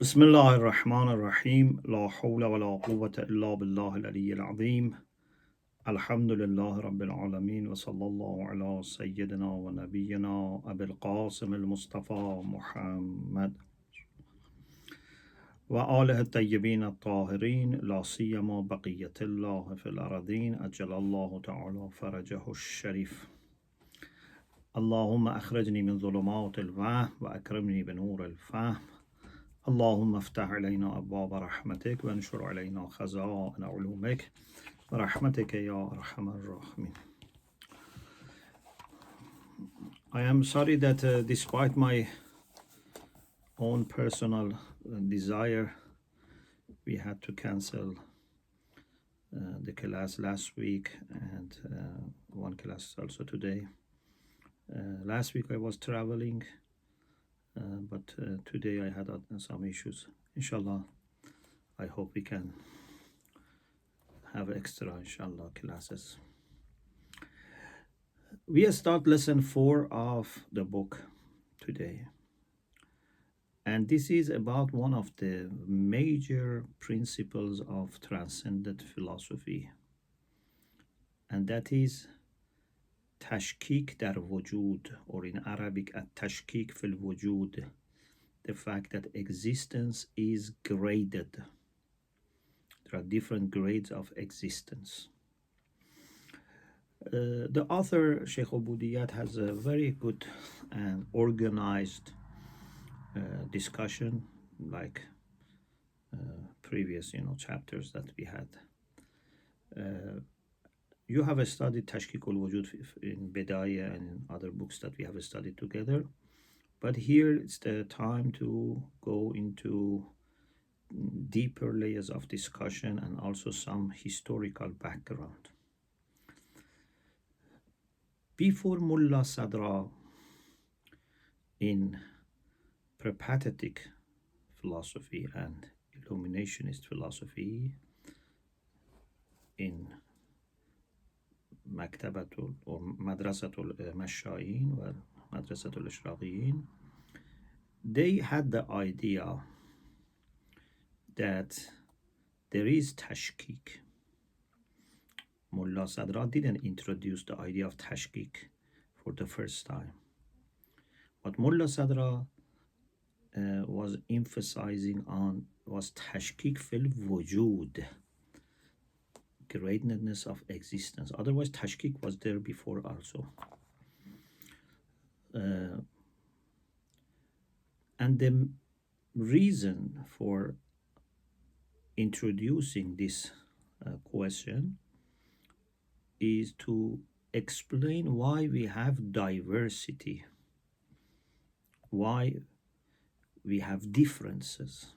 بسم الله الرحمن الرحيم لا حول ولا قوة إلا بالله العلي العظيم الحمد لله رب العالمين وصلى الله على سيدنا ونبينا أبي القاسم المصطفى محمد وآله الطيبين الطاهرين لا سيما بقية الله في الأرضين أجل الله تعالى فرجه الشريف اللهم أخرجني من ظلمات الوهم وأكرمني بنور الفهم اللهم افتح علينا أبواب رحمتك وانشر علينا خزائن علومك برحمتك يا أرحم الراحمين. I am sorry that despite my own personal desire, we had to cancel the class last week and one class also today. Last week I was traveling, but today I had some issues. Inshallah, I hope we can have extra, inshallah, classes. We start lesson 4 of the book today. And this is about one of the major principles of Transcendent philosophy. And that is tashkik dar wujud, or in Arabic, at-tashkik fil wujud, the fact that existence is graded. There are different grades of existence. The author, Sheikh Ubudiyat, has a very good and organized discussion, like previous, chapters that we had. You have studied Tashkik al-Wujud in Bidayah and in other books that we have studied together. But here it's the time to go into deeper layers of discussion and also some historical background. Before Mulla Sadra, in peripatetic philosophy and illuminationist philosophy, in Maktabatul or Madrasatul Mashayin or Madrasatul Ishraqiyin, they had the idea that there is tashkik. Mulla Sadra didn't introduce the idea of tashkik for the first time. What Mulla Sadra was emphasizing on was tashkik fil wujud, gradedness of existence. Otherwise, tashkik was there before also. And the reason for introducing this question is to explain why we have diversity, why we have differences,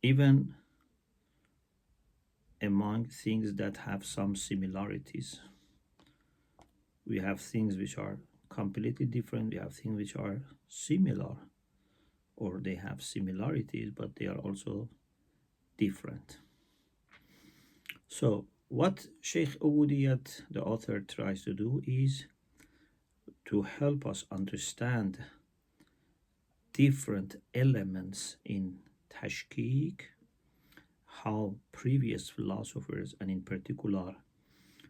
even among things that have some similarities. We have things which are completely different, we have things which are similar, or they have similarities, but they are also different. So what Sheikh Ubudiyat, the author, tries to do is to help us understand different elements in tashkik, how previous philosophers, and in particular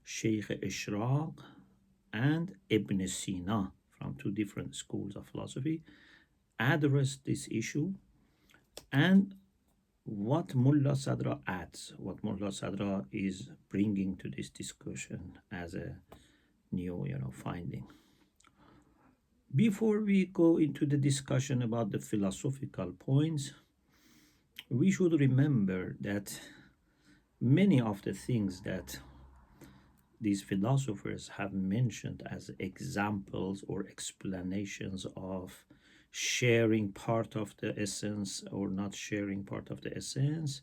Sheikh Ishraq and Ibn Sina, from two different schools of philosophy, address this issue, and what Mulla Sadra adds, what Mulla Sadra is bringing to this discussion as a new, finding. Before we go into the discussion about the philosophical points, we should remember that many of the things that these philosophers have mentioned as examples or explanations of sharing part of the essence or not sharing part of the essence,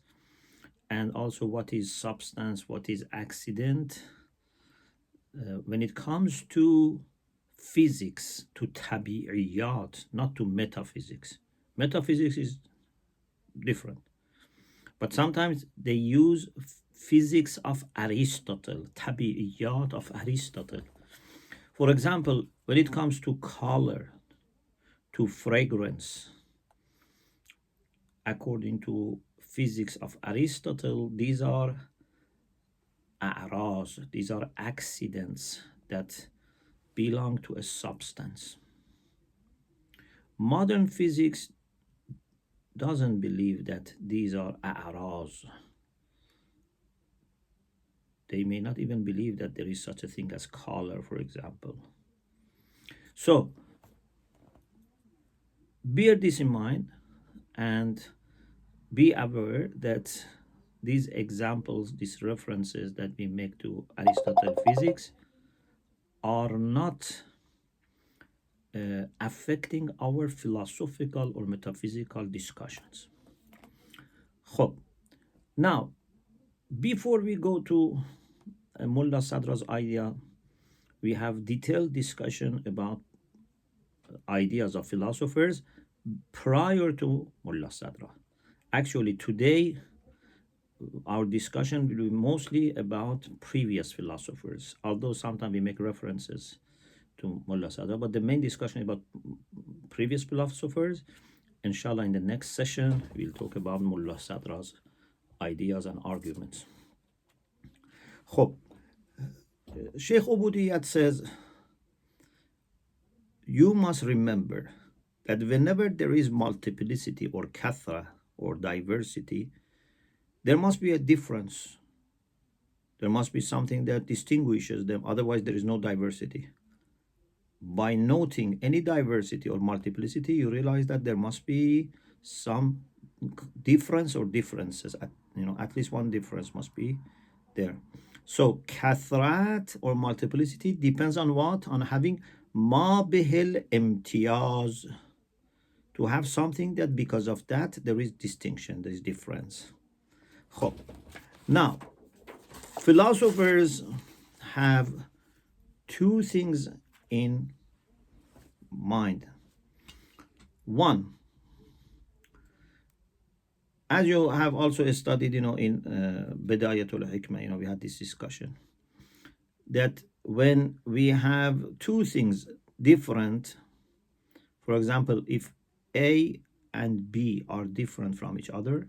and also what is substance, what is accident. When it comes to physics, to tabi'iyat, not to metaphysics. Metaphysics is different. But sometimes they use physics of Aristotle, tabi'iyat of Aristotle. For example, when it comes to color, to fragrance, according to physics of Aristotle, these are a'raz, these are accidents that belong to a substance. Modern physics doesn't believe that these are a'raz. They may not even believe that there is such a thing as color, for example. So bear this in mind and be aware that these examples, these references that we make to Aristotle physics are not affecting our philosophical or metaphysical discussions. خب. Now, before we go to Mulla Sadra's idea, we have detailed discussion about ideas of philosophers prior to Mulla Sadra. Actually, today our discussion will be mostly about previous philosophers, although sometimes we make references to Mulla Sadra, but the main discussion is about previous philosophers. Inshallah, in the next session, we'll talk about Mulla Sadra's ideas and arguments. خب, Sheikh Ubudiyat says, you must remember that whenever there is multiplicity or kathra or diversity, there must be a difference. There must be something that distinguishes them, otherwise there is no diversity. By noting any diversity or multiplicity, you realize that there must be some difference or differences. At least one difference must be there. So kathrat or multiplicity depends on what? On having ma bihil imtiyaz, to have something that because of that there is distinction, there is difference. خب. Now, philosophers have two things in mind. One, as you have also studied, in Bidayatul Hikmah, we had this discussion that when we have two things different, for example, if A and B are different from each other,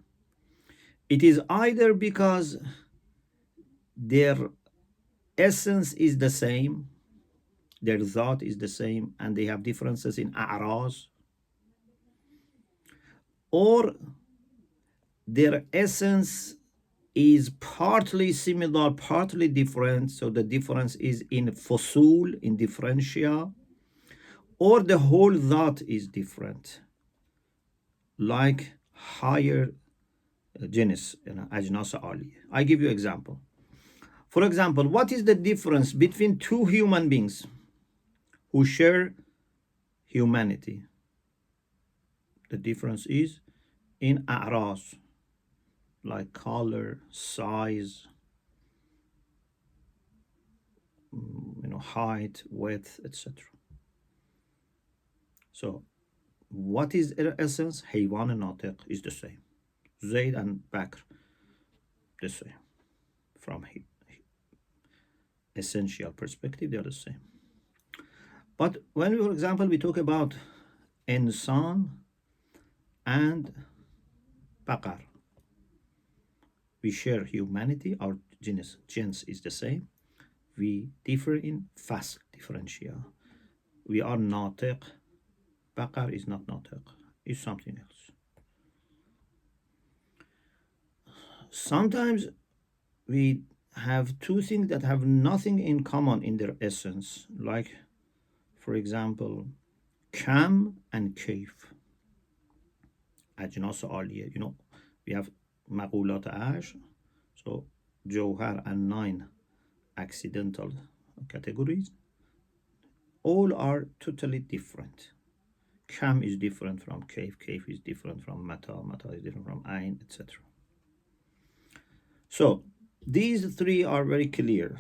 it is either because their essence is the same, their thought is the same, and they have differences in a'raz, or their essence is partly similar, partly different, so the difference is in fusul, in differentia, or the whole thought is different, like higher genus, ajnas ali. I give you example. For example, what is the difference between two human beings who share humanity? The difference is in a'raz, like color, size, height, width, etc. So what is their essence? Haywan and Natiq is the same. Zayd and Bakr, the same. From essential perspective, they are the same. But when, for example, we talk about insan and Bakar, we share humanity, our genus is the same. We differ in fast differentia. We are Natiq. Bakar is not Natiq, is something else. Sometimes we have two things that have nothing in common in their essence, like, for example, kam and kayf. Ajnas aliyah, we have maqulat ash, so Jawhar and 9 accidental categories, all are totally different. Kam is different from kayf is different from mata is different from ain, etc. So these three are very clear.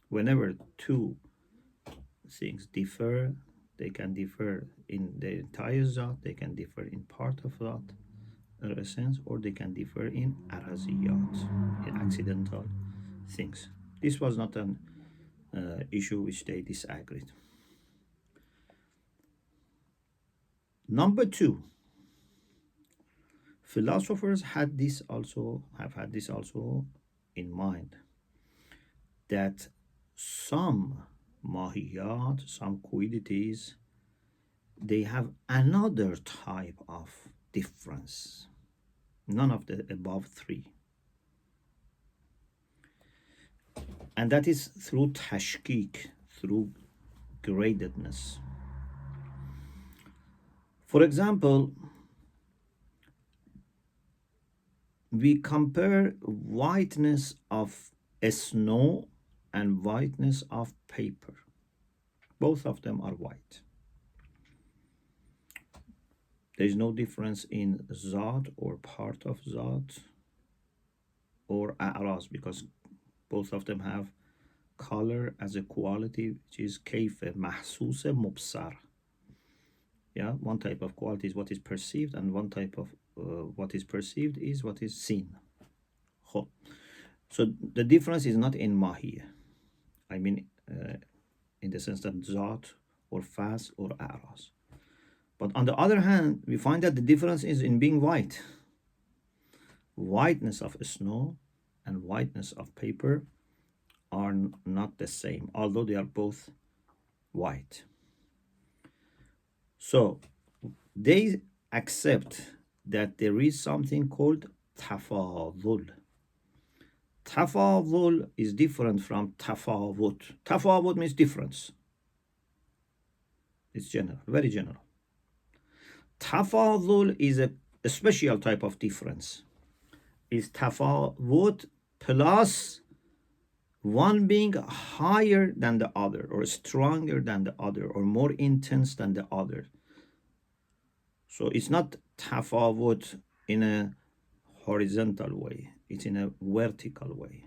Whenever two things differ, they can differ in the entire zat, they can differ in part of that essence, or they can differ in araziyat, in accidental things. This was not an issue which they disagreed. Number two, Philosophers have had this also in mind, that some mahiyat, some qualities, they have another type of difference, none of the above three, and that is through tashkik, through gradedness. For example, we compare whiteness of snow and whiteness of paper. Both of them are white. There is no difference in Zat or part of Zat or A'raz, because both of them have color as a quality, which is كيف محسوس مبصر. Yeah, one type of quality is what is perceived, and one type of what is perceived is what is seen. So the difference is not in mahiyya. I mean, in the sense that Zat or Fas or A'raz. But on the other hand, we find that the difference is in being white. Whiteness of snow and whiteness of paper are not the same, although they are both white. So they accept that there is something called tafadul. Tafadul is different from tafawut. Tafawut means difference. It's general, very general. Tafadul is a special type of difference. Is tafawut plus one being higher than the other, or stronger than the other, or more intense than the other. So it's not tafawut in a horizontal way, it's in a vertical way.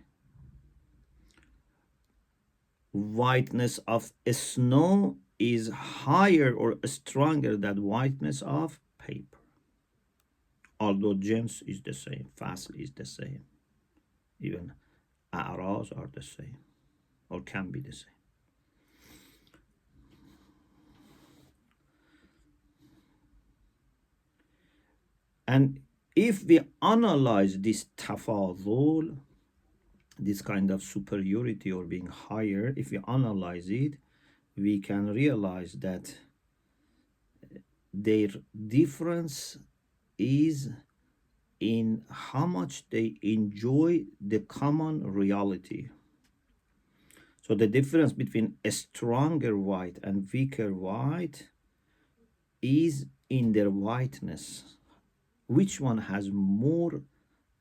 Whiteness of snow is higher or stronger than whiteness of paper. Although gems is the same, fasl is the same, even a'raz are the same, or can be the same. And if we analyze this tafadul, this kind of superiority or being higher, if we analyze it, we can realize that their difference is in how much they enjoy the common reality. So the difference between a stronger white and weaker white is in their whiteness. Which one has more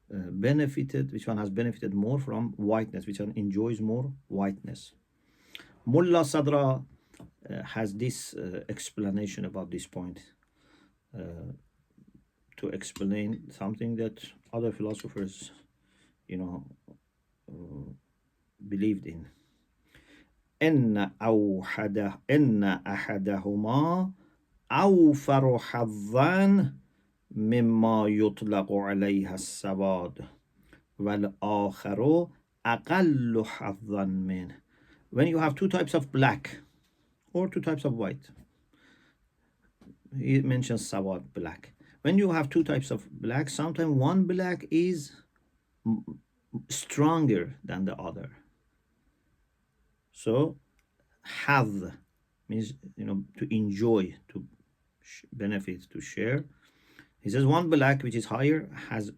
benefited, which one has benefited more from whiteness, which one enjoys more whiteness. Mulla Sadra has this explanation about this point, to explain something that other philosophers, believed in. إن أحدهما أوفر حظا مما يطلق عليها السواد والآخر أقل حظا منه. When you have two types of black or two types of white, he mentions sawad, black. When you have two types of black, sometimes one black is stronger than the other. So hadh means to enjoy, to benefit, to share. He says one black which is higher has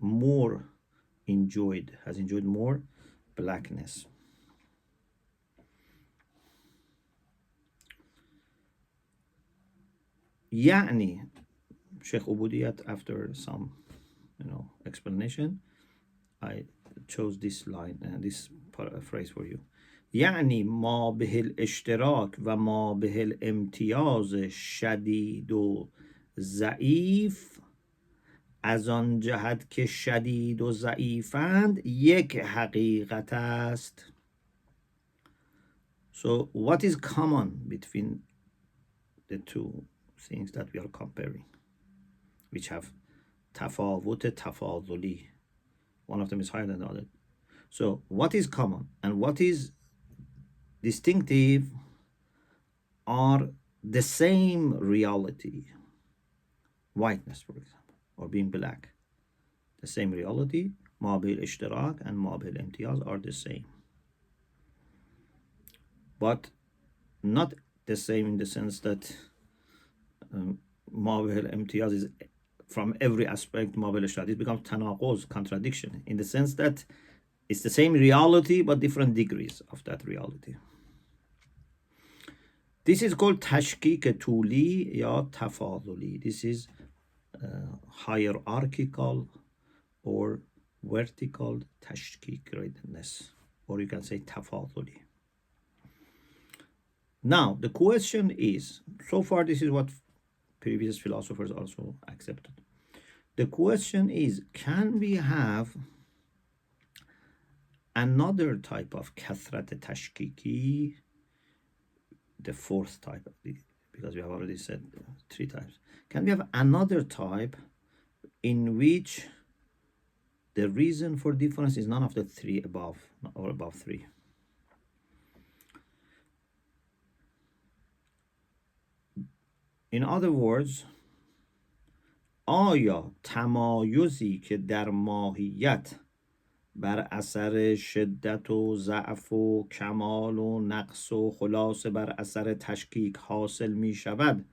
enjoyed more blackness. يعني Sheikh Ubudiyat, after some explanation, I chose this line and this phrase for you. يعني ما به الاشتراك و ما به الامتیاز شدید و ضعیف از آن جهت که شدید و ضعیفند یک حقیقت است. So what is common between the two things that we are comparing, which have tafawut tafaduli? One of them is higher than the other. So what is common and what is distinctive are the same reality. Whiteness, for example, or being black. the same reality. ما بالاشتراك and ما بالامتياز are the same, but not the same in the sense that ما بالامتياز is from every aspect ما بالاشتراك. It becomes تناقض, contradiction, in the sense that it's the same reality but different degrees of that reality. This is called tashkik طولی یا تفاضلی. This is hierarchical or vertical tashkik, gradedness, or you can say tafaduli. Now the question is, so far this is what previous philosophers also accepted. The question is, can we have another type of kathrat tashkiki, the fourth type, because we have already said 3 types. Can we have another type in which the reason for difference is none of the 3 above or above 3? In other words, آیا تمایزی که در ماهیت بر اثر شدت و ضعف و کمال و نقص و خلاصه بر اثر تشکیک حاصل می شود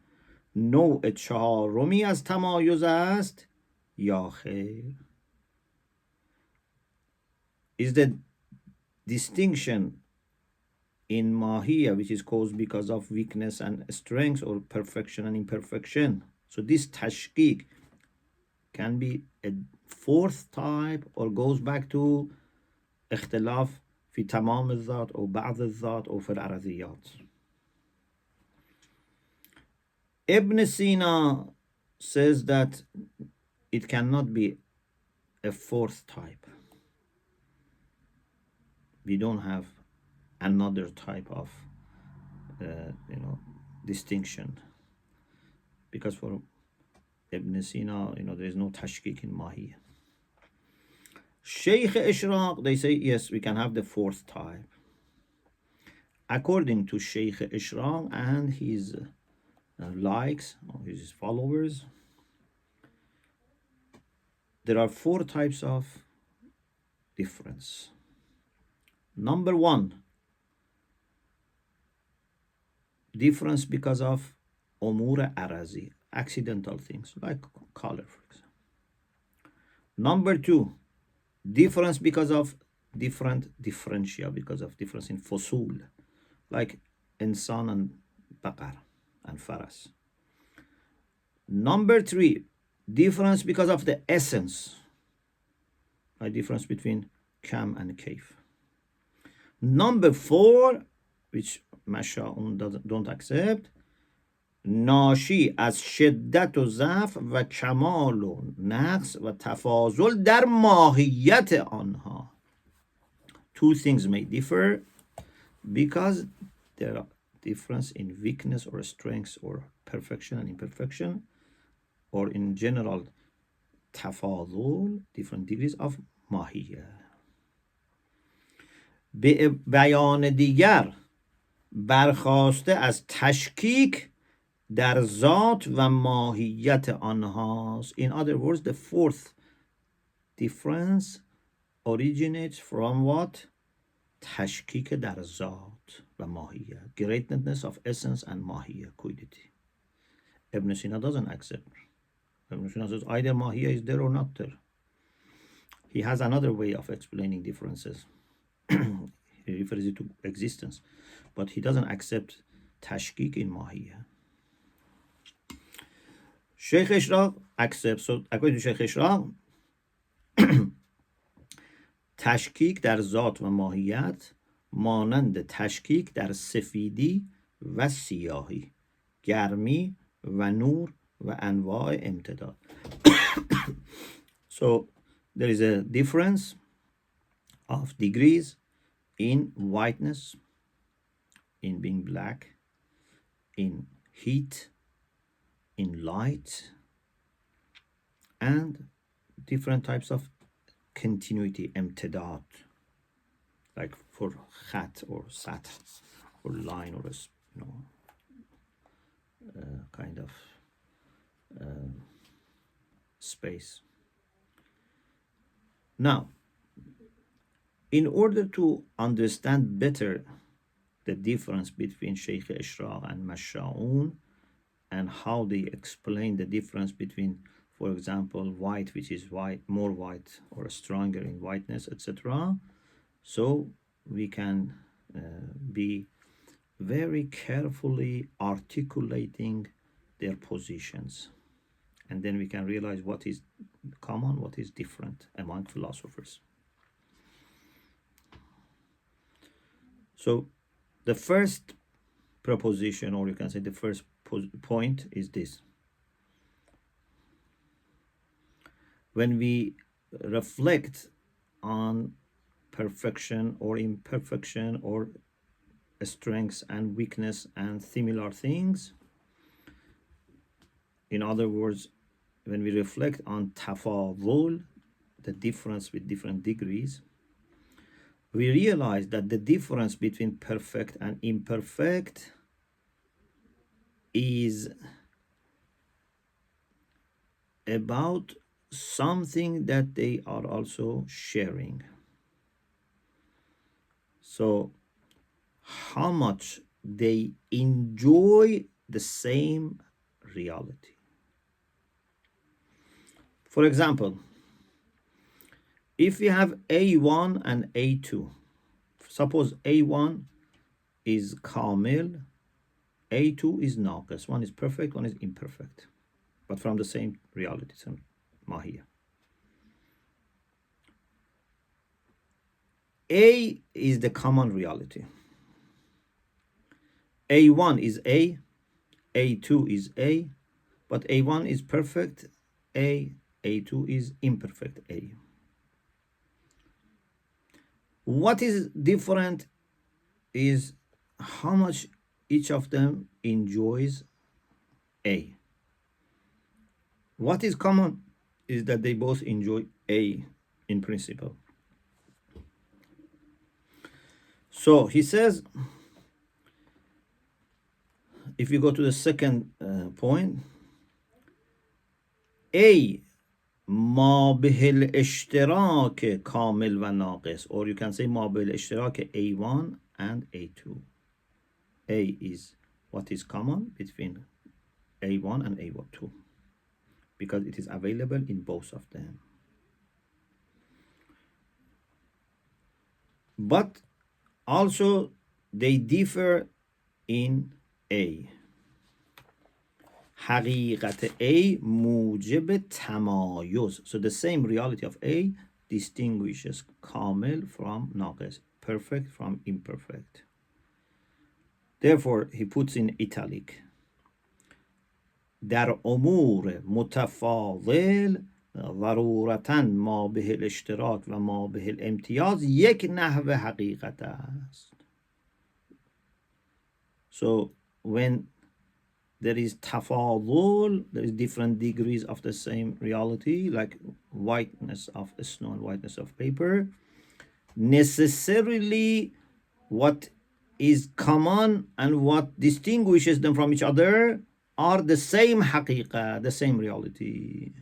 نوع 4می از تمایز است یا خیر؟ Is the distinction in mahiyya, which is caused because of weakness and strength, or perfection and imperfection, so this tashkik can be a 4th type, or goes back to اختلاف في تمام الذات أو بعض الذات أو في العرضيات. Ibn Sina says that it cannot be a 4th type. We don't have another type of distinction, because for Ibn Sina, there is no tashkik in mahiyya. Shaykh Ishraq, they say yes, we can have the 4th type. According to Shaykh Ishraq and his likes, or his followers, there are 4 types of difference. Number 1, difference because of umur arazi, accidental things like color, for example. Number 2, difference because of different differentia, because of difference in fusul, like insan and baqar and faras. Number 3, difference because of the essence, a difference between kam and kayf. Number 4, which Masha'un don't accept, ناشی از شدت و ضعف و کمال و نقص و تفاضل در ماهیت آنها. 2 things may differ because there are difference in weakness or strength or perfection and imperfection, or in general تفاضل, different degrees of ماهیه. به بیان دیگر برخاسته از تشکیک در ذات و ماهیت آنهاست. In other words, the 4th difference originates from what? تشکیک در ذات و ماهیت, greatness of essence and ماهیت, quiddity. Ibn Sina doesn't accept. Ibn Sina says either ماهیت is there or not there. He has another way of explaining differences. He refers it to existence, but he doesn't accept tashkik in mahiyya. Shaykh Ishraq accepts. So according to Shaykh Ishraq, تشکیک در ذات و ماهیت مانند تشکیک در سفیدی و سیاهی، گرمی و نور و انواع امتداد. So there is a difference of degrees in whiteness, in being black, in heat, in light, and different types of continuity, امتداد, like for khat or sat, or line, or kind of space. Now, in order to understand better the difference between Sheikh Ishraq and Masha'un and how they explain the difference between, for example, white, which is white, more white or stronger in whiteness, etc. So we can be very carefully articulating their positions. And then we can realize what is common, what is different among philosophers. So the first proposition, or you can say the first point, is this. When we reflect on perfection or imperfection or strengths and weakness and similar things, in other words, when we reflect on tafadul, the difference with different degrees, we realize that the difference between perfect and imperfect is about something that they are also sharing. So, how much they enjoy the same reality. For example, if we have A1 and A2, suppose A1 is kamil, A2 is naqis. One is perfect, one is imperfect, but from the same reality, same mahiyya. A is the common reality. A1 is A, A2 is A, but A1 is perfect A, A2 is imperfect A. What is different is how much each of them enjoys A. What is common is that they both enjoy A in principle. So he says, if you go to the second point, A ما به الاشتراک کامل و ناقص, or you can say ما به الاشتراک A1 and A2. A is what is common between A1 and A2 because it is available in both of them. But also they differ in A. حقیقت A موجب تمایز. So the same reality of A distinguishes kamil from naqis, perfect from imperfect. Therefore, he puts in italic. در امور متفاضل ضرورتاً ما به الاشتراک و ما به الامتیاز یک نحو حقیقت است. So when there is tafadul, there is different degrees of the same reality, like whiteness of snow and whiteness of paper, necessarily what is common and what distinguishes them from each other are the same haqiqah, the same reality.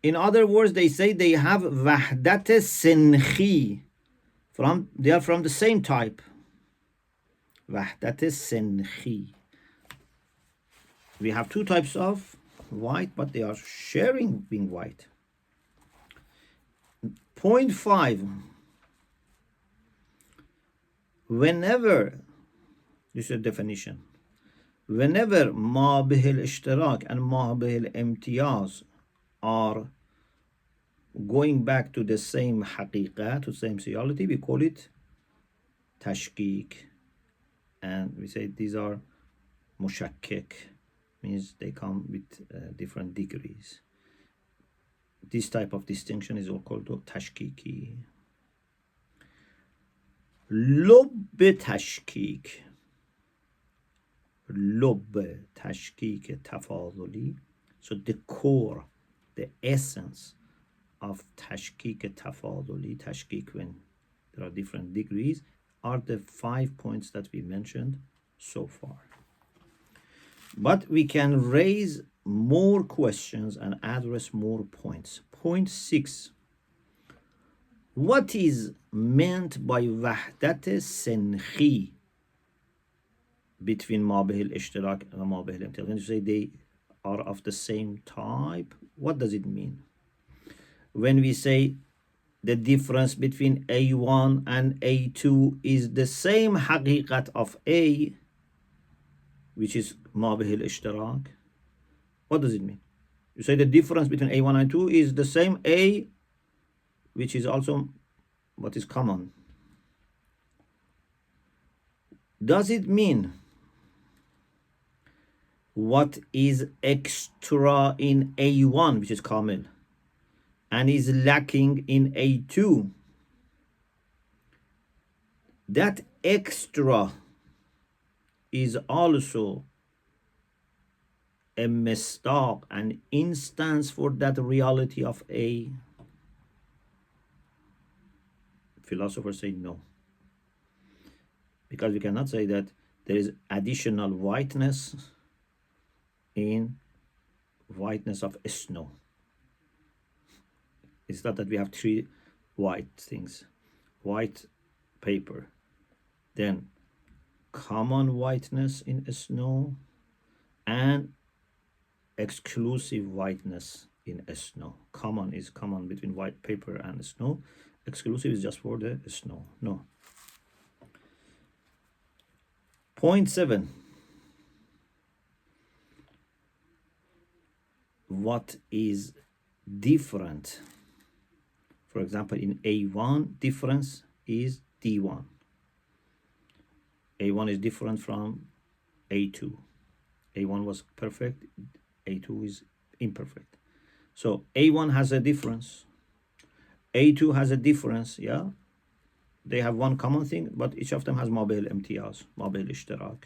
In other words, they say they have wahdat sinhi, they are from the same type. Wahdat sinhi. We have two types of white, but they are sharing being white. Point 5. Whenever, this is a definition, whenever ma bihil ishtirak and ma bihil imtiyaz are going back to the same haqiqah, to the same reality, we call it tashkik. And we say these are mushakkik, means they come with different degrees. This type of distinction is all called tashkiki. Lub tashkik. Lub tashkik tafaduli. So the core, the essence of tashkik tafaduli, tashkik when there are different degrees, are the 5 points that we mentioned so far. But we can raise more questions and address more points. Point 6. What is meant by وحدت سنخی between ما به الاشتراک and ما به الامتياز? When you say they are of the same type, what does it mean? When we say the difference between A1 and A2 is the same حقيقة of A, which is ما به الاشتراك, what does it mean? You say the difference between A1 and 2 is the same A, which is also what is common. Does it mean what is extra in A1, which is kamil, and is lacking in A2? That extra is also a mistaq, an instance for that reality of A? Philosophers say no, because we cannot say that there is additional whiteness in whiteness of snow. It's not that we have three white things: white paper, then common whiteness in snow, and exclusive whiteness in snow. Common is common between white paper and snow. Exclusive is just for the snow. No. Point 7. What is different? For example, in A1, difference is D1. A1 is different from A2. A1 was perfect, A2 is imperfect. So A1 has a difference, A2 has a difference, yeah? They have one common thing, but each of them has ما به الامتياز, ما به الاشتراك,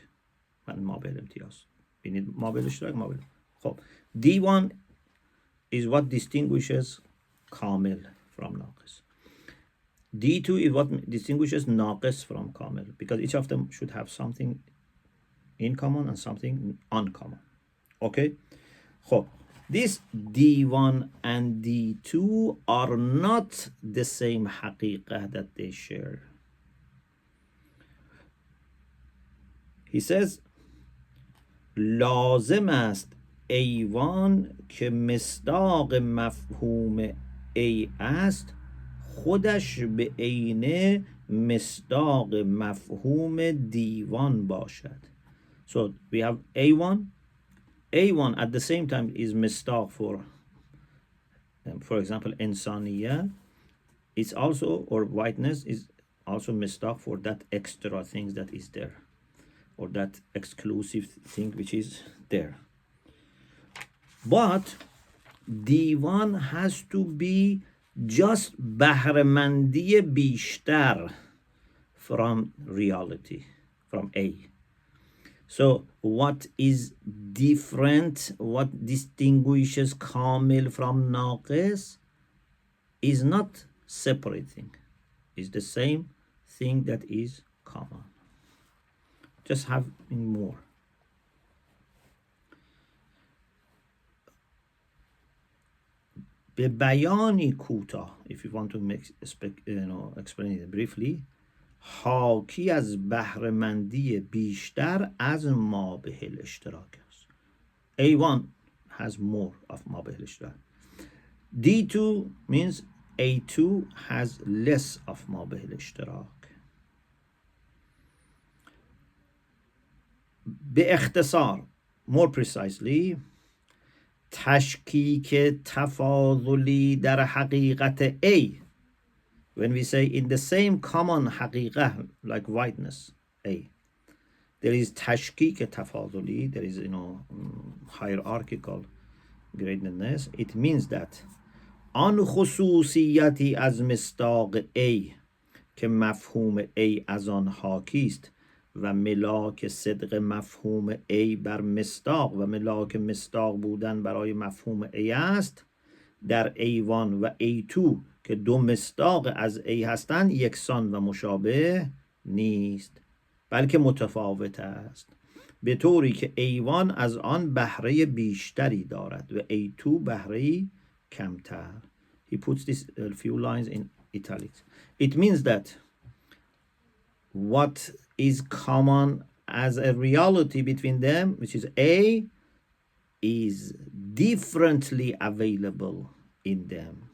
and ما به الامتياز. We need ما به الاشتراك, ما به. خب. D1 is what distinguishes kamil from naqis. D2 is what distinguishes naqis from kamil, because each of them should have something in common and something uncommon. Okay? خب. This D1 and D2 are not the same حقیقة that they share. He says, لازم است A1 که مصداق مفهوم A است خودش به عین مصداق مفهوم D1 باشد. So we have A1. A1 at the same time is mistaq for example, insaniya. It's also, or whiteness is also mistaq for that extra things that is there, or that exclusive thing which is there. But D1 has to be just بهره‌مندی بیشتر from reality, from A. So what is different, what distinguishes kamil from naqis is not separate thing. It's the same thing that is common. Just having more. به بیانی کوتاه, if you want to explain it briefly, حاکی از بهره‌مندی بیشتر از ما به الاشتراک است. A1 has more of ما به الاشتراک. D2 means A2 has less of ما به الاشتراک. به اختصار, more precisely, تشکیک تفاضلی در حقیقت A. When we say in the same common حقیقة, like whiteness, A, there is tashkik tafaduli, there is, hierarchical gradedness. It means that آن خصوصیتی از مصداق A که مفهوم A از آن حاکی است و ملاک صدق مفهوم A بر مصداق و ملاک مصداق بودن برای مفهوم A است، در A1 و A2 که دو مصداق از A هستند یکسان و مشابه نیست، بلکه متفاوت است، به طوری که A1 از آن بهره بیشتری دارد و A2 بهره کمتر. He puts this few lines italics. It means that what is common as a reality between them, which is A, is differently available in them.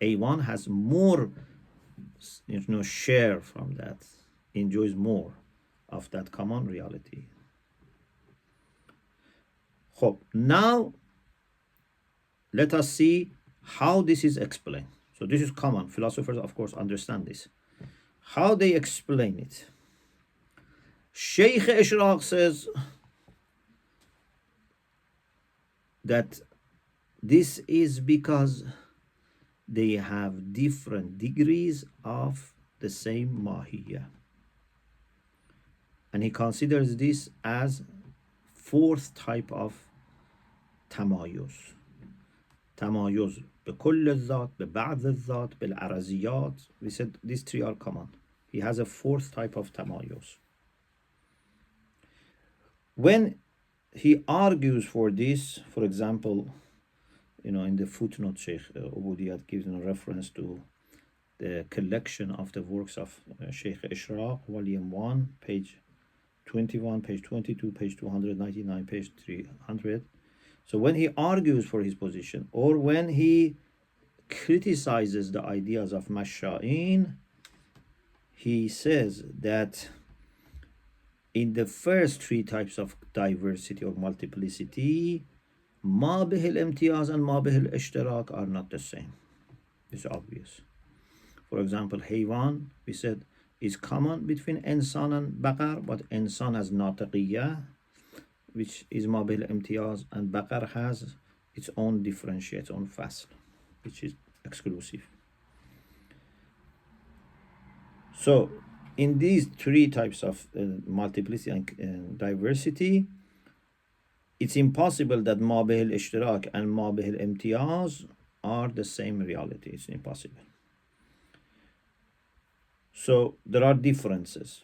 A1 has more, share from that, enjoys more of that common reality. Now let us see how this is explained. So this is common. Philosophers, of course, understand this. How they explain it. Sheikh Ishraq says that this is because they have different degrees of the same mahiyya. And he considers this as fourth type of tamayuz. Tamayuz بكل الذات, ببعض الذات, بالعرضيات. We said these three are common. He has a fourth type of tamayuz. When he argues for this, for example, in the footnote, Sheikh Ubudiyat gives a reference to the collection of the works of Sheikh Ishraq, volume 1, page 21, page 22, page 299, page 300. So when he argues for his position, or when he criticizes the ideas of Masha'in, he says that in the first three types of diversity or multiplicity, ما به الامتياز and ما به الاشتراك are not the same. It's obvious. For example, Haywan, we said, is common between insan and baqar, but insan has natiqiyya, which is ما به الامتياز, and baqar has its own differentiate, its own fasl, which is exclusive. So in these three types of multiplicity and diversity, it's impossible that ما به الاشتراك and ما به الامتياز are the same reality. It's impossible. So there are differences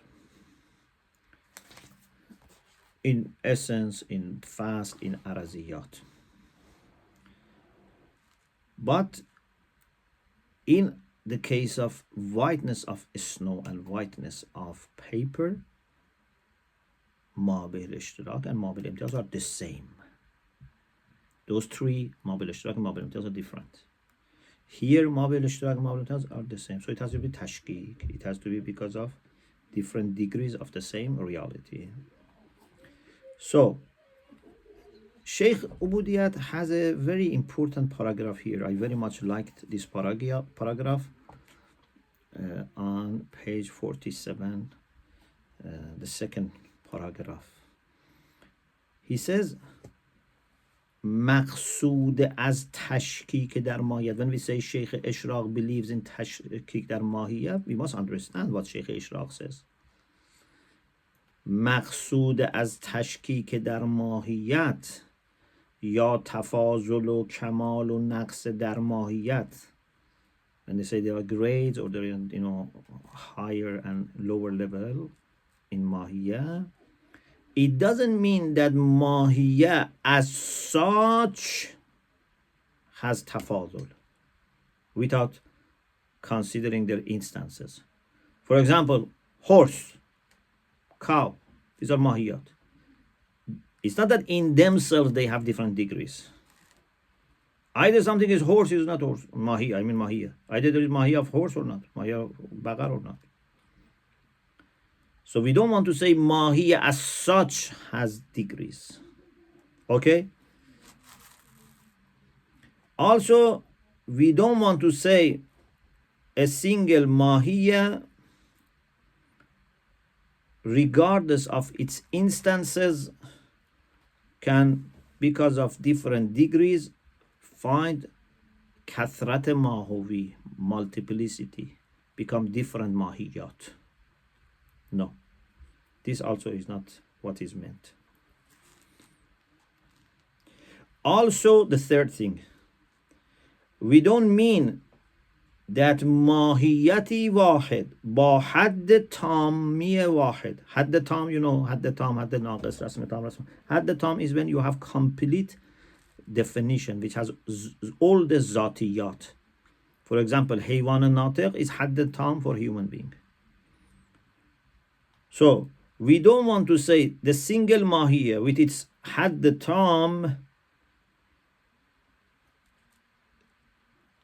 in essence, in fast, in araziyat. But in the case of whiteness of snow and whiteness of paper, ما به الاشتراك and ما به الامتياز are the same. Those three, ما به الاشتراك and ما به الامتياز, are different. Here, ما به الاشتراك and ما به الامتياز are the same. So it has to be tashkik. It has to be because of different degrees of the same reality. So Sheikh Ubudiyat has a very important paragraph here. I very much liked this paragraph on page 47, the second paragraph. He says, مقصود از تشکیک در ماهیت. When we say Sheikh Ishraq believes in تشکیک در ماهیت, we must understand what Sheikh Ishraq says. مقصود از تشکیک در ماهیت یا تفاضل و کمال و نقص در ماهیت. When they say there are grades or there are, higher and lower level in mahiyya, it doesn't mean that mahiyya as such has tafadul without considering their instances. For example, horse, cow, these are mahiyat. It's not that in themselves they have different degrees. Either something is horse, is not horse. Mahiyya. Either there is mahiyya of horse or not, mahiyya of baqar or not. So we don't want to say mahiyya as such has degrees. Okay? Also, we don't want to say a single mahiyya, regardless of its instances, can, because of different degrees, find kathrat mahovi, multiplicity, become different mahiyat. No, this also is not what is meant. Also, the third thing, we don't mean that mahiyati wahid ba hadd tammiya wahid. Hadd tam, hadd tam, hadd naqis, rasm tam, rasm. Hadd tam is when you have complete definition, which has all the zatiyat. For example, حیوان ناطق is حد تام for human being. So we don't want to say the single ماهیه with its حد تام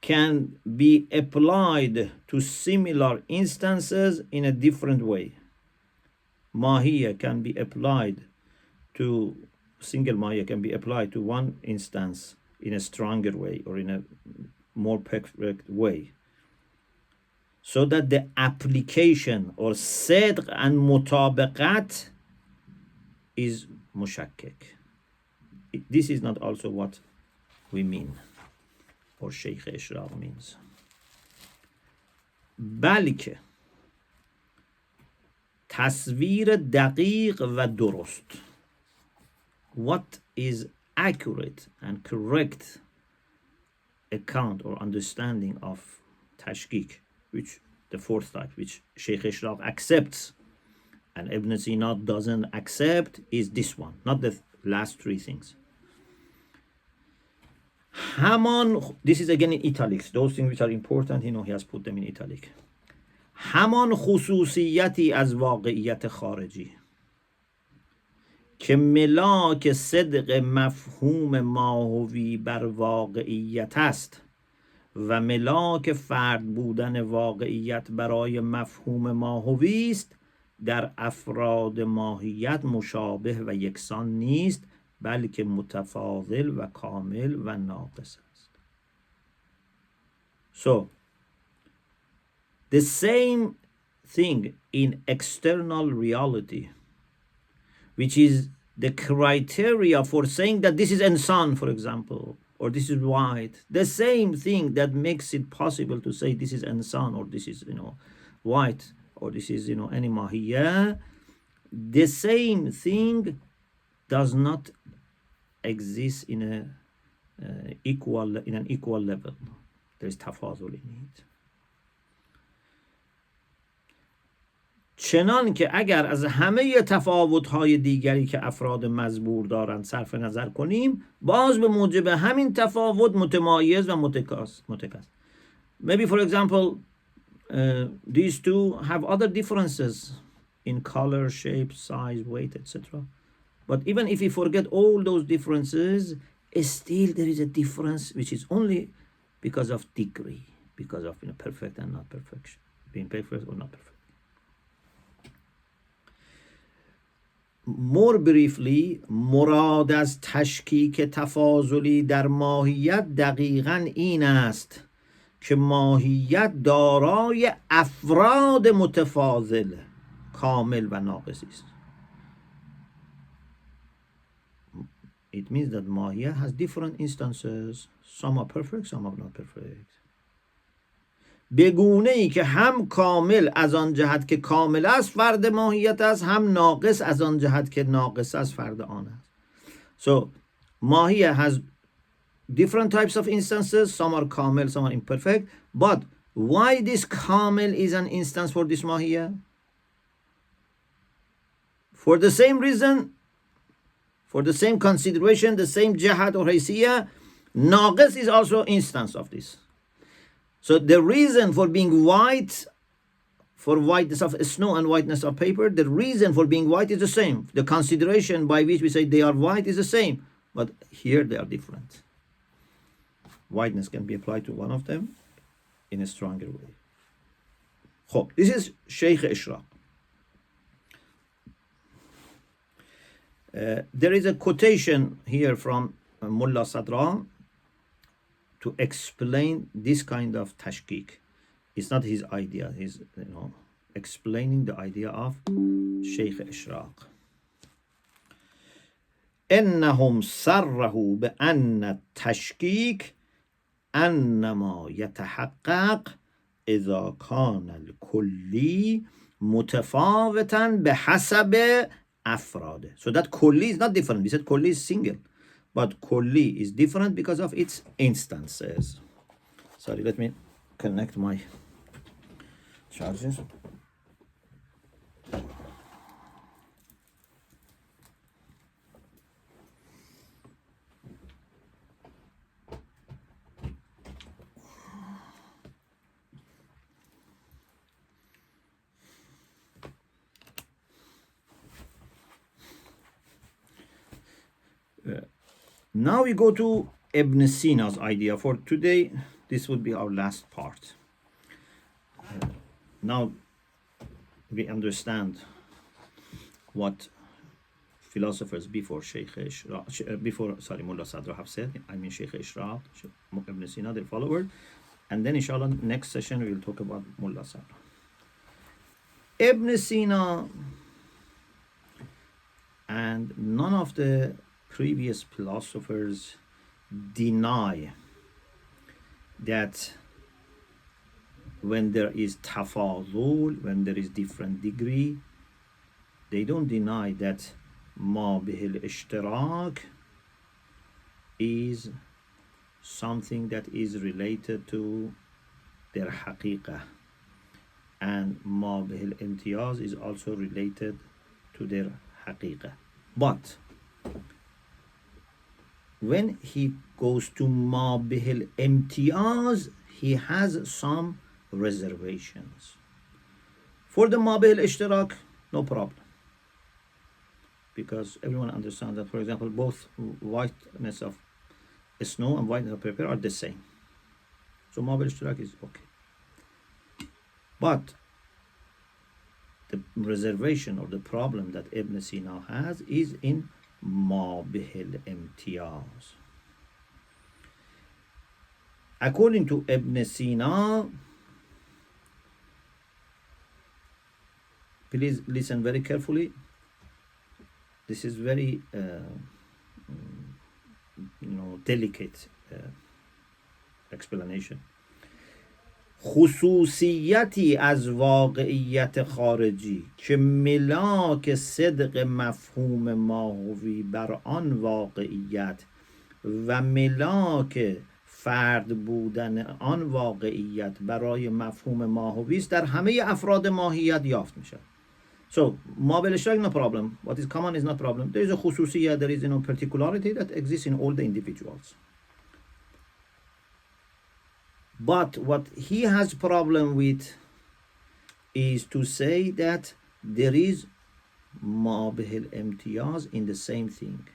can be applied to similar instances in a different way. Mahiya can be applied to, single Mahiya can be applied to one instance in a stronger way or in a more perfect way. So that the application or صدق and mutabaqat is mushakkik. This is not also what we mean, or Sheikh Ishraq means. بلکه تصویر دقیق و درست, what is accurate and correct account or understanding of tashkik, which the fourth type, which Sheikh Ishraq accepts and Ibn Sina doesn't accept, is this one, not the last three things. همان, this is again in italics, those things which are important, he has put them in italic. همان خصوصیتی از واقعیت خارجی که ملاک صدق مفهوم ماهوی بر واقعیت است و ملاک فرد بودن واقعیت برای مفهوم ماهوی است، در افراد ماهیت مشابه و یکسان نیست، بلکه متفاضل و کامل و ناقص است. So the same thing in external reality, which is the criteria for saying that this is insan, for example, or this is white, the same thing that makes it possible to say this is insan, or this is, white, or this is, any mahiyya, the same thing does not exist in an equal level. There is tafadul in it. چنان که اگر از همه تفاوت‌های دیگری که افراد مزبور دارند صرف نظر کنیم، باز به موجب همین تفاوت متمایز و متکاس. Maybe for example, these two have other differences in color, shape, size, weight, etc. But even if we forget all those differences, still there is a difference which is only because of degree, because of perfect and not perfection, being perfect or not perfect. More briefly, مراد از تشکیک تفاضلی در ماهیت دقیقاً این است که ماهیت دارای افراد متفاضل کامل و ناقص است. It means that ماهیت has different instances. Some are perfect, some are not perfect. به گونه ای که هم کامل از آن جهت که کامل است فرد ماهیت است، هم ناقص از آن جهت که ناقص است فرد آن است. So ماهیت has different types of instances. Some are kamil, some are imperfect. But why this kamil is an instance for this ماهیت? For the same reason, for the same consideration, the same جهت or حیثیه, ناقص is also instance of this. So the reason for being white, for whiteness of snow and whiteness of paper, the reason for being white is the same. The consideration by which we say they are white is the same. But here they are different. Whiteness can be applied to one of them in a stronger way. So, this is Sheikh Ishraq. There is a quotation here from Mulla Sadra to explain this kind of tashkik. It's not his idea. He's explaining the idea of Sheikh Ishraq. إنهم صرحوا بأن التشكيك أنما يتحقق إذا كان الكلي متفاوتا بحسب أفراده. So that kulli is not different. We said kulli is single. But kulli is different because of its instances. Sorry, let me connect my charges. Now we go to Ibn Sina's idea. For today, this would be our last part. Now we understand what philosophers before Mullah Sadra have said. I mean Sheikh Ishraq, Ibn Sina, their follower. And then inshallah, next session we will talk about Mullah Sadra. Ibn Sina and none of the previous philosophers deny that when there is tafadul, when there is different degree, they don't deny that ma bihil ishtirak is something that is related to their haqiqah, and ma bihil imtiyaz is also related to their haqiqah. But when he goes to ma bihil imtiyaz, he has some reservations. For the ma bihil ishtirak, no problem, because everyone understands that, for example, both whiteness of snow and whiteness of paper are the same. So ma bihil ishtirak is okay. But the reservation or the problem that Ibn Sina has is in ma bihil imtiyaz. According to Ibn Sina, please listen very carefully. This is very delicate explanation. خصوصیتی از واقعیت خارجی که ملاک صدق مفهوم ماهوی بر آن واقعیت و ملاک فرد بودن آن واقعیت برای مفهوم ماهوی است در همه افراد ماهیت یافت میشه. So, ما بالاشتراک no problem. What is common is not problem. There is a خصوصیت, there is particularity that exists in all the individuals. But what he has problem with is to say that there is ma bihil imtiyaz in the same thing.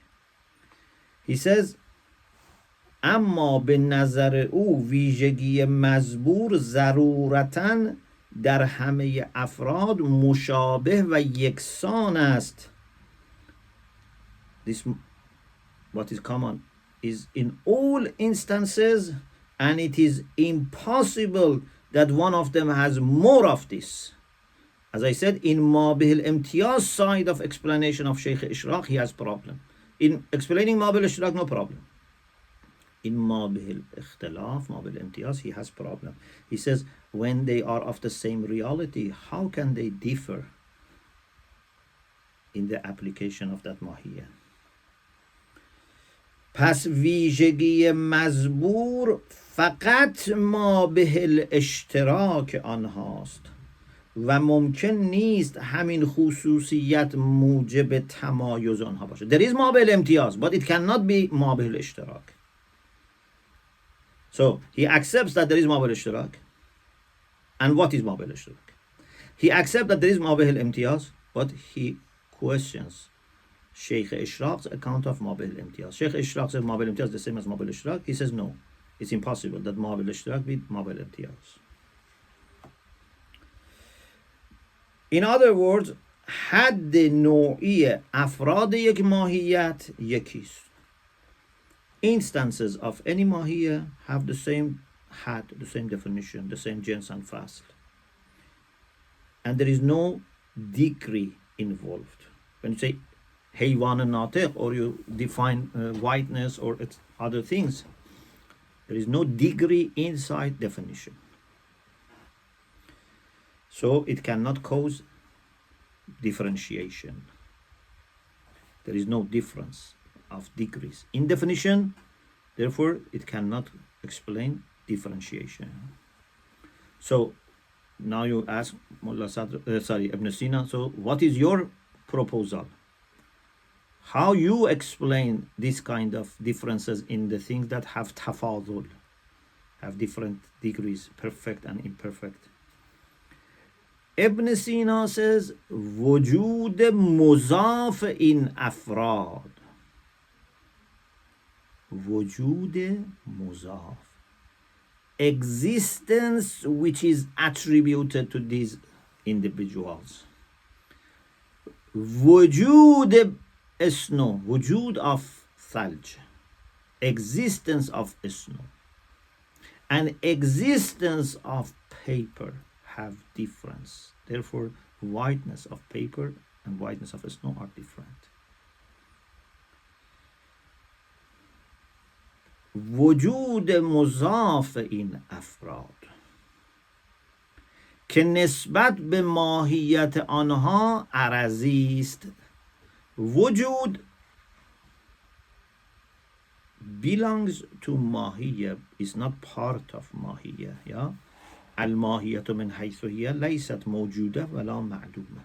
He says, اما به نظر او ویژگی مزبور ضرورتاً در همه افراد مشابه و یکسان است. This, what is common, is in all instances, and it is impossible that one of them has more of this. As I said, in ma bihil imtiyaz side of explanation of Sheikh Ishraq, he has problem. In explaining ma bihil ishtirak, no problem. In ma bihil ikhtilaf, ma bihil imtiyaz, he has problem. He says, when they are of the same reality, how can they differ in the application of that mahiyya? پس ویژگی مزبور فقط ما بهل اشتراک آنهاست و ممکن نیست همین خصوصیت موجب تمایز آنها باشه. There is ما بهل امتیاز, but it cannot be ما بهل اشتراک. So he accepts that there is ما بهل اشتراک. And what is ما بهل اشتراک? He accepts that there is ما بهل امتیاز, but he questions Sheikh Ishraq's account of ma bihil imtiyaz. Sheikh Ishraq says ma bihil imtiyaz is the same as ma bihil ishtirak. He says no, it's impossible that ma bihil ishtirak be ma bihil imtiyaz. In other words, حد نوعی افراد یک ماهیت یکیست. Instances of any mahiyya have the same had, the same definition, the same jins and fasl. And there is no degree involved. When you say Haywan and Natiq, or you define whiteness or other things, there is no degree inside definition. So it cannot cause differentiation. There is no difference of degrees in definition, therefore it cannot explain differentiation. So now you ask Mullah Sadra, Ibn Sina, so what is your proposal? How you explain this kind of differences in the things that have tafadul, have different degrees, perfect and imperfect? Ibn Sina says, وجود مضاف in afrad. وجود مضاف. Existence which is attributed to these individuals. وجود snow, وجود of ثلج, existence of snow, and existence of paper have difference. Therefore, whiteness of paper and whiteness of snow are different. وجود مضاف این افراد که نسبت به ماهیت آنها عرضی است. وجود belongs to ماهیه, is not part of ماهیه. یا الماهیة من حیث هي لیست موجوده ولا معدومه.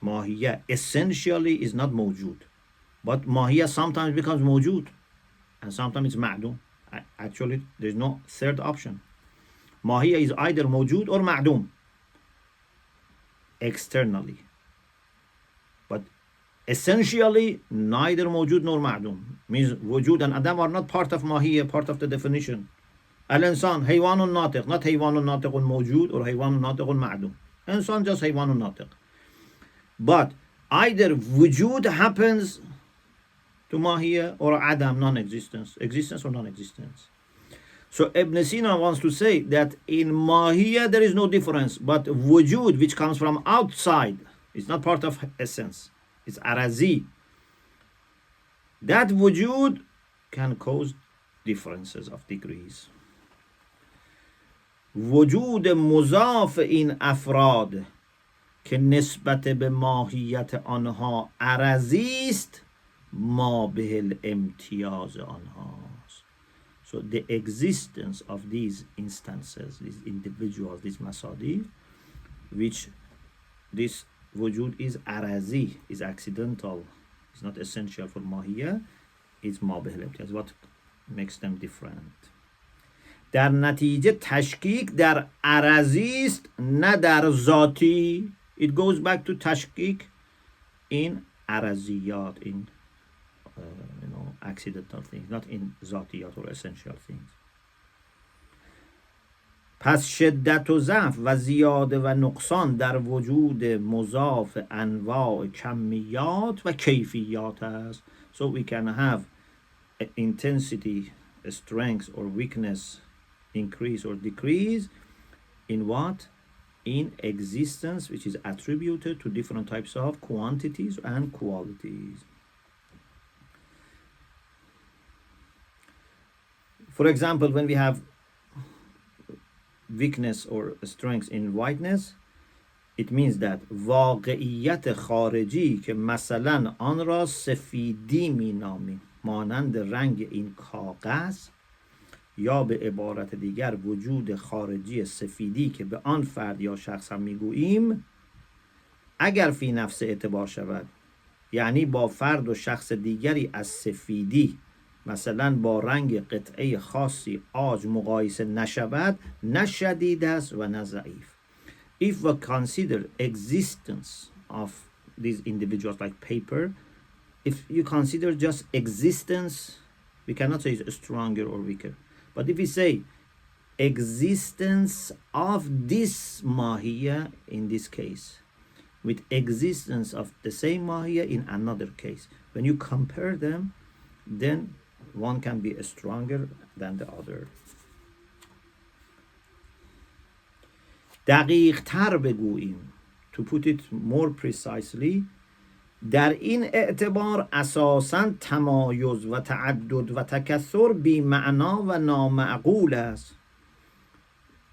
ماهیه essentially is not موجود, but ماهیه sometimes becomes موجود and sometimes it's معدوم. Actually, there's no third option. ماهیه is either موجود or معدوم externally, but essentially neither موجود nor معدوم. Means وجود and Adam are not part of ماهیه, part of the definition. الانسان حیوان ناطق, not حیوان ناطق موجود or حیوان ناطق معدوم. انسان just حیوان ناطق. But either وجود happens to mahiyya or adam, non-existence, existence or non-existence. So Ibn Sina wants to say that in mahiyya there is no difference, but wujud, which comes from outside, it's not part of essence, it's arazi. That wujud can cause differences of degrees. وجود مضاف این افراد که نسبت به ماهیت آنها عرضی است ما به الامتیاز آنهاست. So the existence of these instances, these individuals, these masadi, which this wujud is arazi, is accidental, is not essential for mahiyya, is ma به الامتیاز, what makes them different. در نتیجه تشکیک در عرضی است نه در ذاتی. It goes back to tashkik in عرضیات, in accidental things, not in ذاتیات or essential things. پس شدت و ضعف و زیاده و نقصان در وجود مضاف انواع کمیات و کیفیات است. So we can have intensity, strength or weakness, increase or decrease in what? In existence, which is attributed to different types of quantities and qualities. For example, when we have weakness or strength in whiteness, it means that واقعیت خارجی که مثلا آن را سفیدی می نامیم، مانند رنگ این کاغذ، یا به عبارت دیگر وجود خارجی سفیدی که به آن فرد یا شخص هم میگوییم، اگر فی نفس اعتبار شود، یعنی با فرد و شخص دیگری از سفیدی مثلا با رنگ قطعه خاصی عاج مقایسه نشود، نه شدید است و نه ضعیف. If we consider existence of these individuals like paper, if you consider just existence, we cannot say it's stronger or weaker. But if we say existence of this mahiyya in this case with existence of the same mahiyya in another case, when you compare them, then one can be stronger than the other. دقیق تر بگوییم, to put it more precisely, در این اعتبار اساساً تمایز و تعدد و تکثر بی معنا و نامعقول است.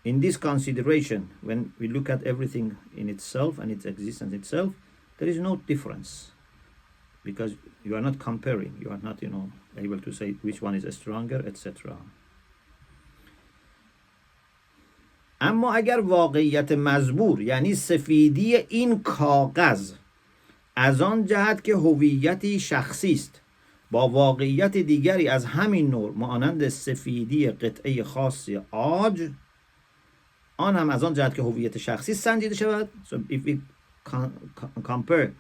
In this consideration, when we look at everything in itself and its existence itself, there is no difference, because you are not comparing, you are not, able to say which one is stronger, etc. اما اگر واقعیت مزبور یعنی سفیدی این کاغذ از آن جهت که هویتی شخصی است با واقعیت دیگری از همین نوع مانند سفیدی قطعه خاصی عاج، آن هم از آن جهت که هویت شخصی سنجیده شود. So if we compare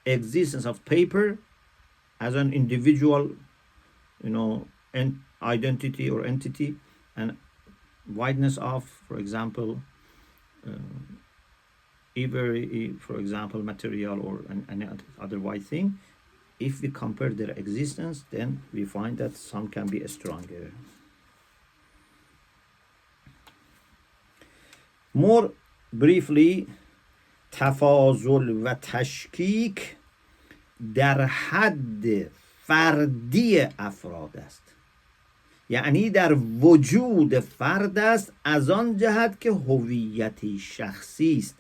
existence of paper as an individual and identity or entity, and wideness of, for example, either, for example, material or any other wide thing. If we compare their existence, then we find that some can be stronger. More briefly, تفاضل و تشکیک در حد فردی افراد است، یعنی در وجود فرد است، از آن جهت که هویتی شخصی است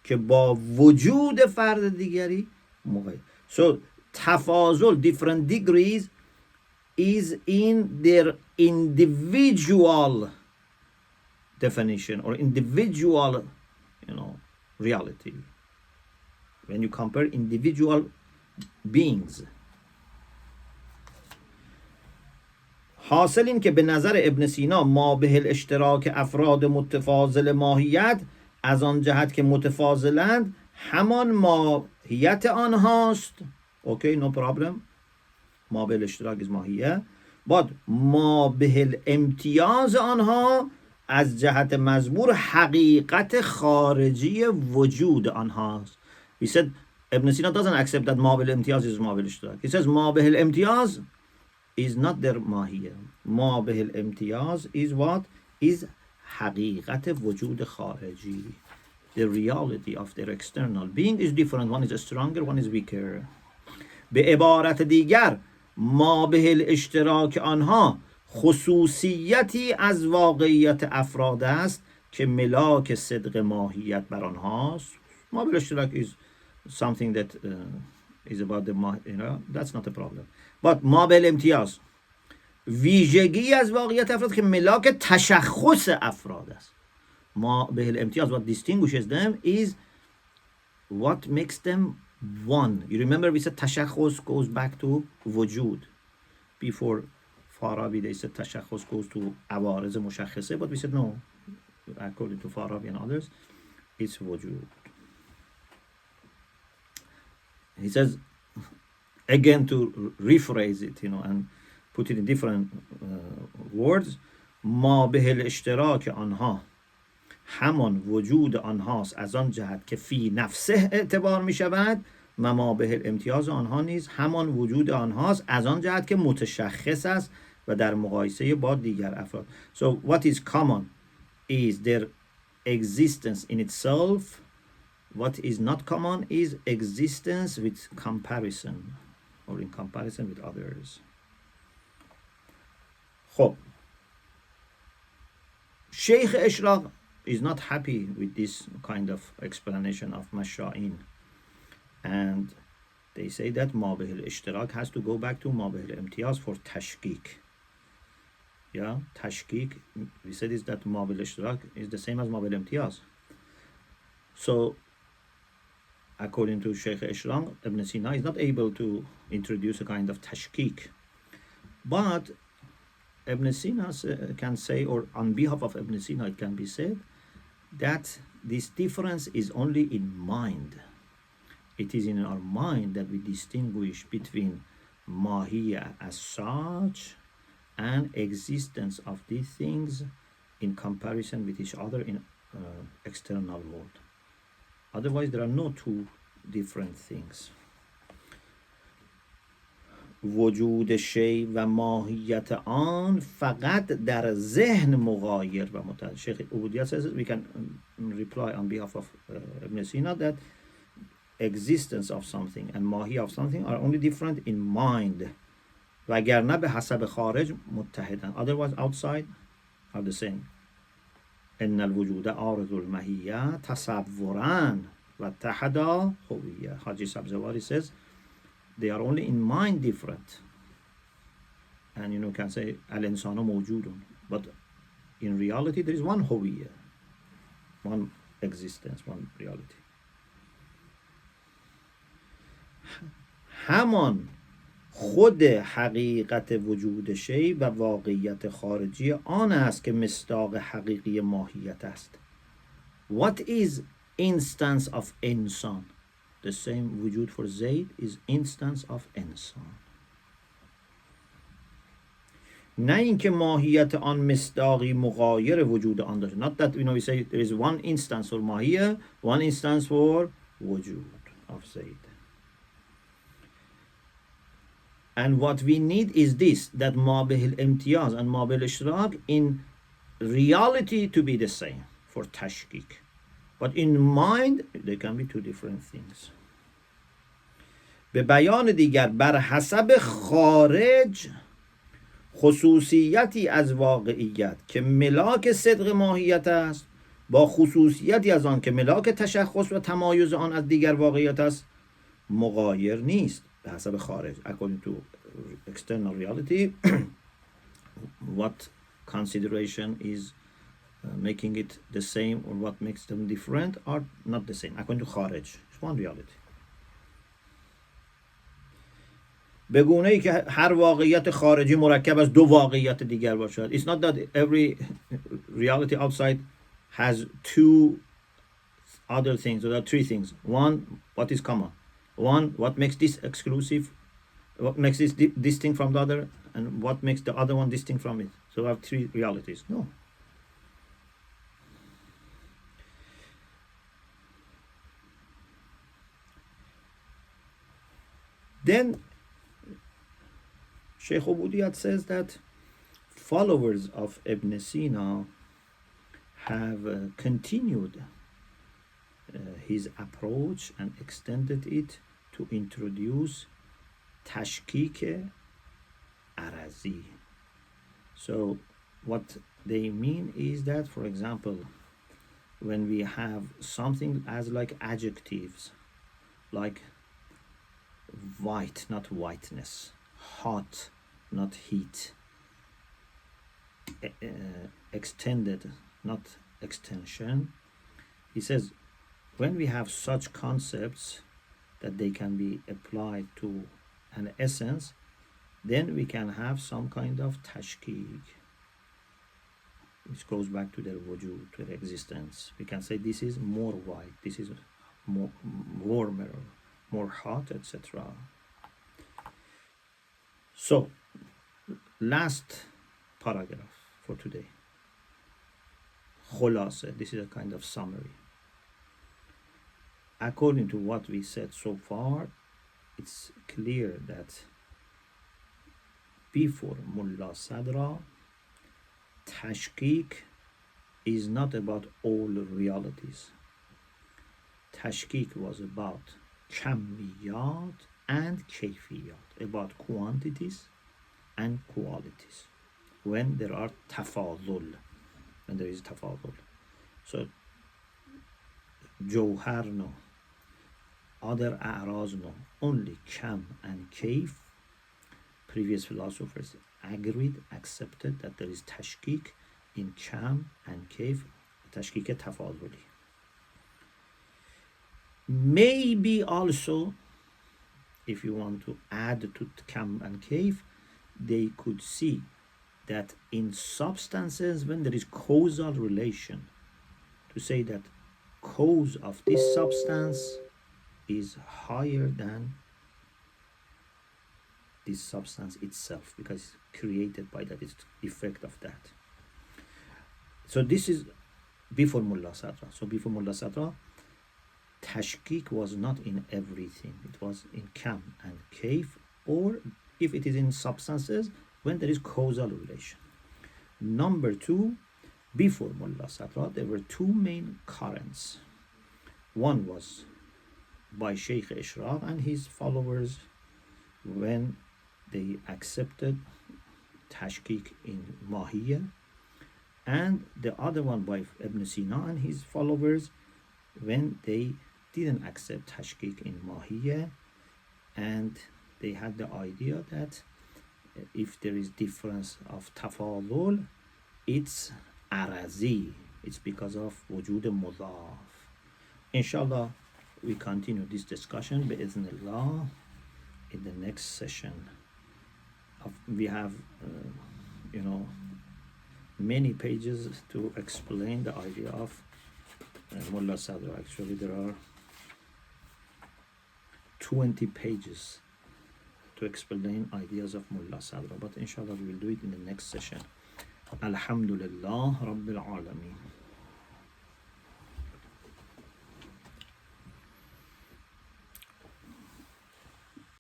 که با وجود فرد دیگری مقاید. So تفاضل, different degrees, is in their individual definition or individual, reality. When you compare individual beings. حاصل این که به نظر ابن سینا ما به الاشتراک افراد متفاضل ماهیت از آن جهت که متفاضلند همان ماهیت آنهاست. Okay, no problem. ما به الاشتراک is ماهیه. بعد ما به الامتیاز آنها از جهت مزبور حقیقت خارجی وجود آنهاست. He said Ibn Sina doesn't accept that ما به الامتیاز is ما به الاشتراک. He says ما به الامتیاز is not their ماهیه. ما به الامتیاز is what? Is حقیقت وجود خارجی. The reality of their external being is different. One is stronger, one is weaker. به عبارت دیگر ما به الاشتراک آنها خصوصیتی از واقعیت افراد است که ملاک صدق ماهیت بر آنهاست. ما به الاشتراک is something that is about the that's not a problem. But ما به الامتیاز ویژگی از واقعیت افراد که ملاک تشخص افراد است. ما به الامتیاز, what distinguishes them is what makes them one. You remember we said تشخص goes back to وجود. Before Farabi they said تشخص goes to عوارض مشخصه, but we said no, according to Farabi and others, it's وجود. He says, again to rephrase it, and put it in different words, ما به الاشتراک آنها همان وجود آنهاست از آن جهت که فی نفسه اعتبار می شود و ما به الامتیاز آنها نیز همان وجود آنهاست از آن جهت که متشخص است و در مقایسه با دیگر افراد. So what is common is their existence in itself. What is not common is existence with comparison or in comparison with others. خب شیخ اشراق is not happy with this kind of explanation of Masha'in, and they say that ما به الاشتراک has to go back to ما به الامتیاز for tashkik. Yeah, tashkik, we said is that ما به الاشتراک is the same as ما به الامتیاز. So according to Sheikh Ishraq, Ibn Sina is not able to introduce a kind of tashkik, but Ibn Sina can say, or on behalf of Ibn Sina it can be said, that this difference is only in mind. It is in our mind that we distinguish between Mahiyya as such and existence of these things in comparison with each other in external world. Otherwise, there are no two different things. وجود شی و ماهیت آن فقط در ذهن مغایر و متعدد. Sheikh Ubudiyat says we can reply on behalf of Ibn Sina that existence of something and ماهی of something are only different in mind. وگرنه به حسب خارج متحدن. Otherwise, outside are the same. ان الوجود عارض المحیه تصورا و اتحدا هویه. Haji Sabzawari says they are only in mind different, and can say al-insanu mawjudun, but in reality there is one هویه, one existence, one reality. همان خود حقیقت وجود شی و واقعیت خارجی آن است که مصداق حقیقی ماهیت است. What is instance of انسان? The same وجود for Zayd is instance of انسان. نه اینکه ماهیت آن مصداقی مغایر وجود آن داشته. Not that we say there is one instance for ماهیه, one instance for وجود of Zayd. And what we need is this, that ما به الامتیاز and ما به الاشتراک in reality to be the same for tashkik. But in mind, they can be two different things. به بیان دیگر بر حسب خارج خصوصیتی از واقعیت که ملاک صدق ماهیت است با خصوصیتی از آن که ملاک تشخص و تمایز آن از دیگر واقعیت است مغایر نیست. به حسب خارج, according to external reality, what consideration is making it the same or what makes them different are not the same. According to خارج, it's one reality. به گونه ای که هر واقعیت خارجی مرکب از دو واقعیت دیگر باشد. It's not that every reality outside has two other things, or there are three things. One, what is common? One, what makes this exclusive? What makes this distinct from the other? And what makes the other one distinct from it? So we have three realities. No. Then Sheikh Ubudiyat says that followers of Ibn Sina have continued his approach and extended it to introduce tashkik arazi. So what they mean is that, for example, when we have something as like adjectives, like white, not whiteness, hot, not heat, extended, not extension. He says, when we have such concepts that they can be applied to an essence, then we can have some kind of tashkik, which goes back to their wujud, to their existence. We can say this is more white, this is more warmer, more hot, etc. So, last paragraph for today. Khulasa, this is a kind of summary. According to what we said so far, it's clear that before Mulla Sadra, tashkik is not about all realities. Tashkik was about kamiyat and kayfiyat, about quantities and qualities. When there are tafadul, when there is tafadul. So, Jawhar no, other a'raz no, only kam and kayf. Previous philosophers agreed, accepted that there is tashkik in kam and kayf, tashkik tafaduli. Maybe also, if you want to add to kam and kayf, they could see that in substances, when there is causal relation, to say that cause of this substance is higher than this substance itself, because it's created by that, it's effect of that. So this is before Mulla Sadra. So before Mulla Sadra, tashkik was not in everything. It was in kam and kayf, or if it is in substances, when there is causal relation. Number two, before Mulla Sadra, there were two main currents. One was by Sheikh Ishraq and his followers when they accepted tashkik in Mahiyya, and the other one by Ibn Sina and his followers when they didn't accept tashkik in Mahiyya, and they had the idea that if there is difference of tafadul, it's arazi, it's because of wujud mudaf. Inshallah, we continue this discussion bi'idhnillah in the next session. We have many pages to explain the idea of Mulla Sadra. Actually, there are 20 pages to explain ideas of Mulla Sadra, but inshallah we will do it in the next session. Alhamdulillah Rabbil Alameen.